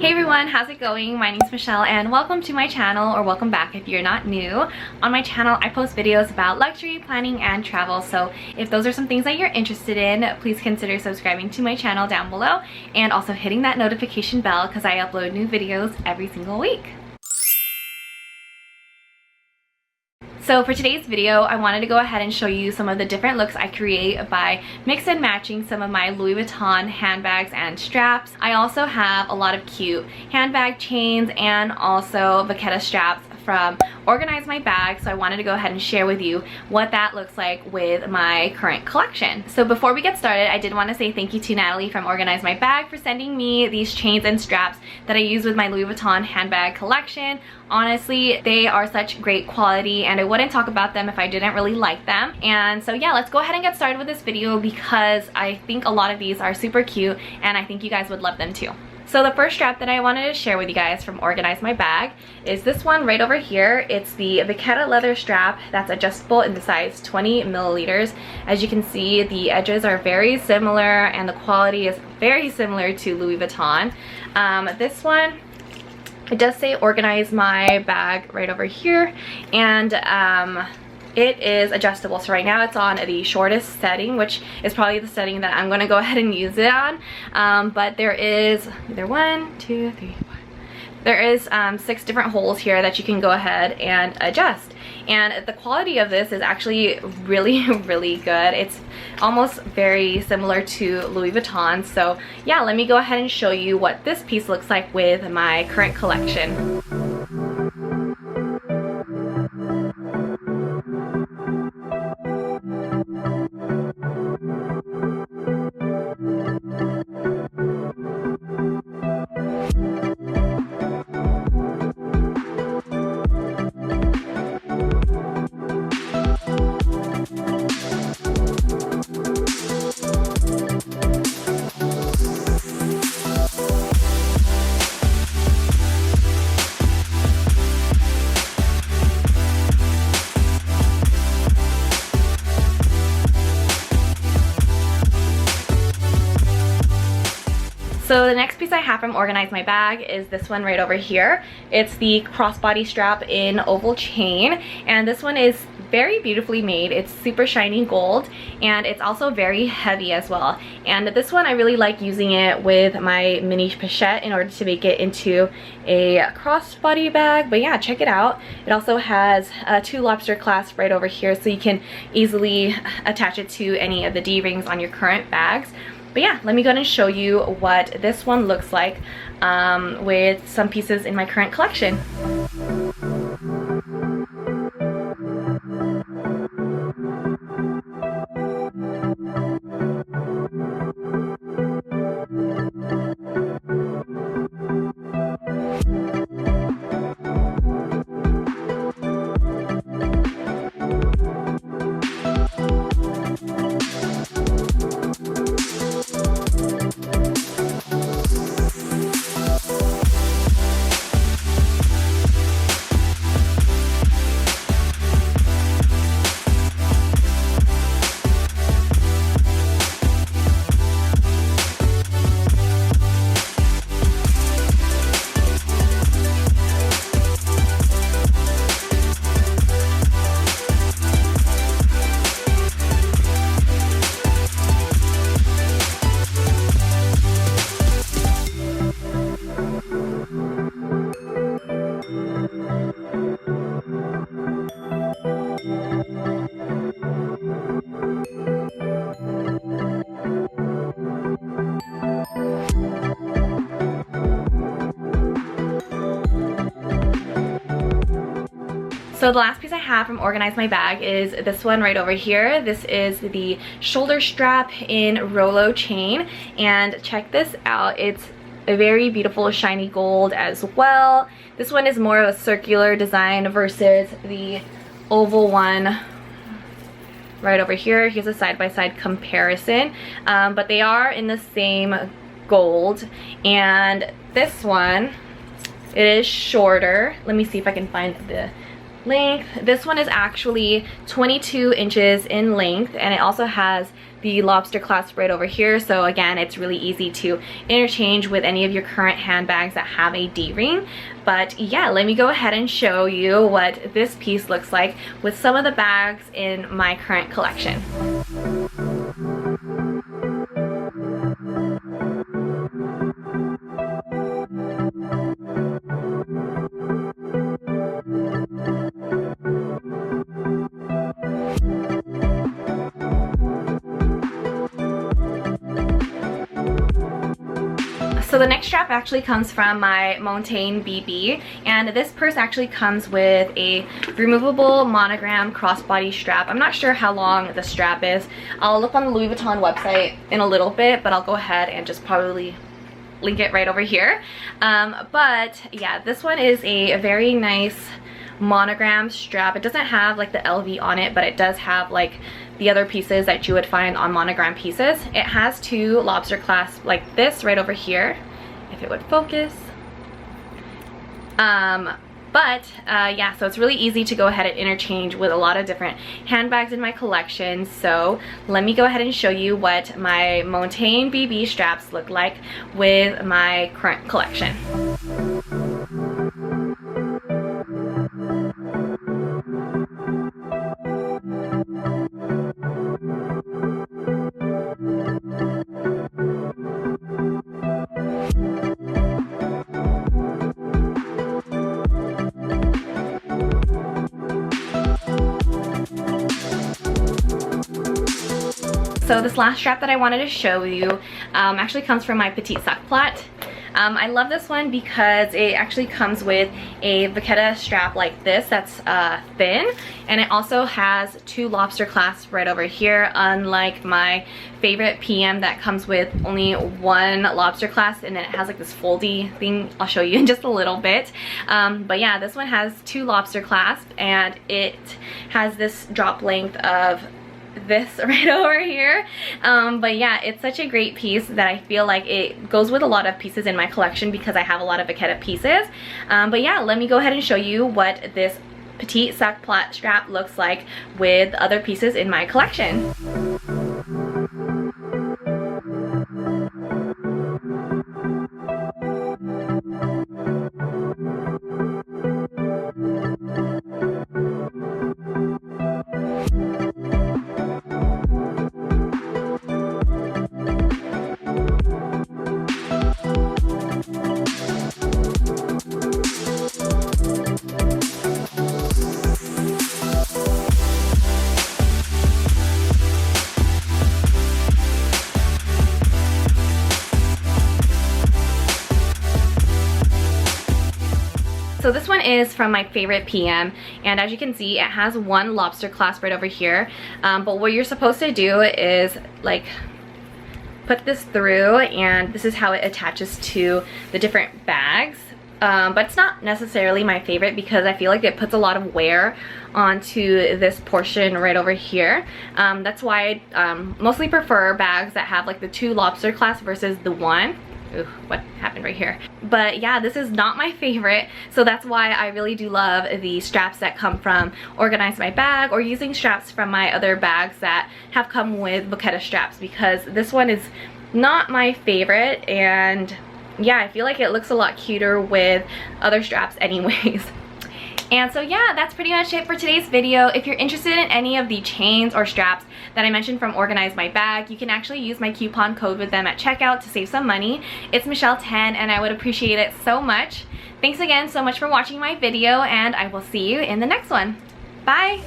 Hey everyone, how's it going? My name's Michelle and welcome to my channel, or welcome back if you're not new. On my channel, I post videos about luxury, planning, and travel. So if those are some things that you're interested in, please consider subscribing to my channel down below and also hitting that notification bell because I upload new videos every single week. So for today's video, I wanted to go ahead and show you some of the different looks I create by mix and matching some of my Louis Vuitton handbags and straps. I also have a lot of cute handbag chains and also Vachetta straps from Organize My Bag, so I wanted to go ahead and share with you what that looks like with my current collection. So before we get started, I did want to say thank you to Natalie from Organize My Bag for sending me these chains and straps that I use with my Louis Vuitton handbag collection. Honestly, they are such great quality and I wouldn't talk about them if I didn't really like them. And so yeah, let's go ahead and get started with this video because I think a lot of these are super cute and I think you guys would love them too. So the first strap that I wanted to share with you guys from Organize My Bag is this one right over here. It's the Vachetta leather strap that's adjustable in the size 20 milliliters. As you can see, the edges are very similar and the quality is very similar to Louis Vuitton. This one, it does say Organize My Bag right over here, and it is adjustable. So right now it's on the shortest setting, which is probably the setting that I'm going to go ahead and use it on. But there is either 1, 2, 3, 4. There is 6 different holes here that you can go ahead and adjust. And the quality of this is actually really, really good. It's almost very similar to Louis Vuitton. So yeah, let me go ahead and show you what this piece looks like with my current collection. So the next piece I have from Organize My Bag is this one right over here. It's the crossbody strap in oval chain, and this one is very beautifully made. It's super shiny gold and it's also very heavy as well. And this one I really like using it with my mini Pochette in order to make it into a crossbody bag. But yeah, check it out. It also has 2 lobster clasps right over here, so you can easily attach it to any of the D-rings on your current bags. But yeah, let me go ahead and show you what this one looks like with some pieces in my current collection. So the last piece I have from Organize My Bag is this one right over here. This is the shoulder strap in Rolo chain, and check this out. It's a very beautiful shiny gold as well. This one is more of a circular design versus the oval one right over here. Here's a side-by-side comparison, but they are in the same gold. And this one, it is shorter. Let me see if I can find the length. This one is actually 22 inches in length, and it also has the lobster clasp right over here, so again it's really easy to interchange with any of your current handbags that have a D-ring. But yeah, let me go ahead and show you what this piece looks like with some of the bags in my current collection. So the next strap actually comes from my Montaigne BB, and this purse actually comes with a removable monogram crossbody strap. I'm not sure how long the strap is. I'll look on the Louis Vuitton website in a little bit, but I'll go ahead and just probably link it right over here. But yeah, this one is a very nice monogram strap. It doesn't have like the LV on it, but it does have like the other pieces that you would find on monogram pieces. It has two lobster clasps like this right over here, if it would focus. Yeah, so it's really easy to go ahead and interchange with a lot of different handbags in my collection. So let me go ahead and show you what my Montaigne BB straps look like with my current collection. So this last strap that I wanted to show you actually comes from my Petit Plat. I love this one because it actually comes with a Vachetta strap like this that's thin, and it also has two lobster clasps right over here, unlike my favorite PM that comes with only one lobster clasp, and then it has like this foldy thing. I'll show you in just a little bit. But yeah, this one has two lobster clasps, and it has this drop length of this right over here. But yeah, it's such a great piece that I feel like it goes with a lot of pieces in my collection because I have a lot of Vachetta pieces. But yeah, let me go ahead and show you what this Petit Plat strap looks like with other pieces in my collection. So this one is from my favorite PM, and as you can see, it has one lobster clasp right over here. But what you're supposed to do is like put this through, and this is how it attaches to the different bags. But it's not necessarily my favorite because I feel like it puts a lot of wear onto this portion right over here. That's why I mostly prefer bags that have like the two lobster clasps versus the one. Ooh, what happened right here? But yeah, this is not my favorite, so that's why I really do love the straps that come from Organize My Bag, or using straps from my other bags that have come with Vachetta straps, because this one is not my favorite, and yeah, I feel like it looks a lot cuter with other straps anyways. And so yeah, that's pretty much it for today's video. If you're interested in any of the chains or straps that I mentioned from Organize My Bag, you can actually use my coupon code with them at checkout to save some money. It's Michelle10, and I would appreciate it so much. Thanks again so much for watching my video, and I will see you in the next one. Bye!